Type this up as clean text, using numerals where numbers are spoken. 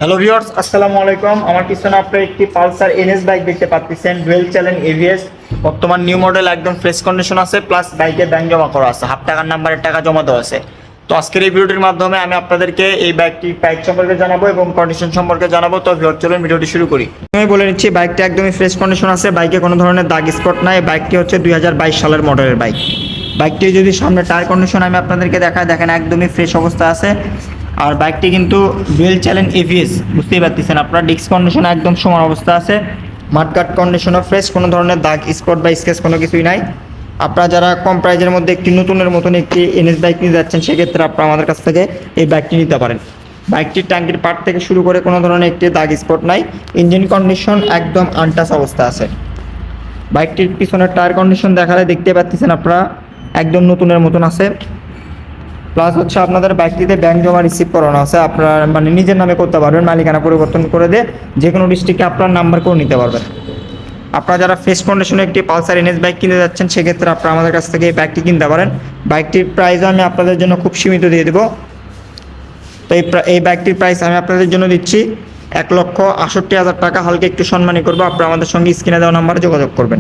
Hello viewers, আসসালামু আলাইকুম। আমার পিছনে আপনারা একটি পালসার এনএস বাইক দেখতে পাচ্ছেন, ডুয়েল চ্যানেল এভিএস। বর্তমান নিউ মডেল, একদম ফ্রেশ কন্ডিশন আছে, প্লাস বাইকে ব্যাংক জমা করা আছে, হাফ টাকার নাম্বারের টাকা জমা দেওয়া আছে। তো আজকের এই ভিডিওটির মাধ্যমে আমি আপনাদেরকে এই বাইকটির প্রাইস সম্পর্কে জানাবো এবং কন্ডিশন সম্পর্কে জানাবো। তো ভিউয়ার, চলুন ভিডিওটি শুরু করি। আমি বলে নিচ্ছি, বাইকটা একদমই ফ্রেশ কন্ডিশন আছে, বাইকে কোনো ধরনের দাগ স্পট নাই। বাইকটি হচ্ছে 2022 সালের মডেলের বাইক। বাইকটি যদি সামনে টায়ার কন্ডিশন আমি আপনাদেরকে দেখাই, দেখেন একদমই ফ্রেশ অবস্থা আছে। আর বাইকটি কিন্তু ডুয়েল চ্যানেল এভিএস, বুঝতেই পারতেছেন আপনার। ডিস্ক কন্ডিশন একদম সমান অবস্থা আছে, মাঠঘাট কন্ডিশনও ফ্রেশ, কোনো ধরনের দাগ স্পট বা স্কেচ কোনো কিছুই নাই। আপনারা যারা কম প্রাইজের মধ্যে একটি নতুনের মতন একটি এনএস বাইক নিতে যাচ্ছেন, সেক্ষেত্রে আপনারা আমাদের কাছ থেকে এই বাইকটি নিতে পারেন। বাইকটির ট্যাঙ্কির পার্ট থেকে শুরু করে কোনো ধরনের একটি দাগ স্পট নাই। ইঞ্জিন কন্ডিশন একদম আনটাচ অবস্থা আছে। বাইকটির পিছনের টায়ার কন্ডিশন দেখালে দেখতে পাচ্ছেন আপনারা, একদম নতুনের মতন আছে। প্লাস হচ্ছে আপনাদের বাইকটিতে ব্যাংক জমা রিসিভ করানো আছে, আপনার মানে নিজের নামে করতে পারবেন, মালিকানা পরিবর্তন করে দিয়ে যে কোনো ডিস্ট্রিক্টে আপনার নাম্বার করে নিতে পারবেন। আপনারা যারা ফ্রেশ কন্ডিশনে একটি পালসার এনএস বাইক কিনতে যাচ্ছেন, সেক্ষেত্রে আপনারা আমাদের কাছ থেকে এই বাইকটি কিনতে পারেন। বাইকটির প্রাইস আমি আপনাদের জন্য খুব সীমিত দিয়ে দেবো। তো এই বাইকটির প্রাইস আমি আপনাদের জন্য দিচ্ছি 1,68,000 টাকা। হালকা একটু সম্মানী করবো। আপনারা আমাদের সঙ্গে স্ক্রিনে দেওয়া নাম্বারে যোগাযোগ করবেন।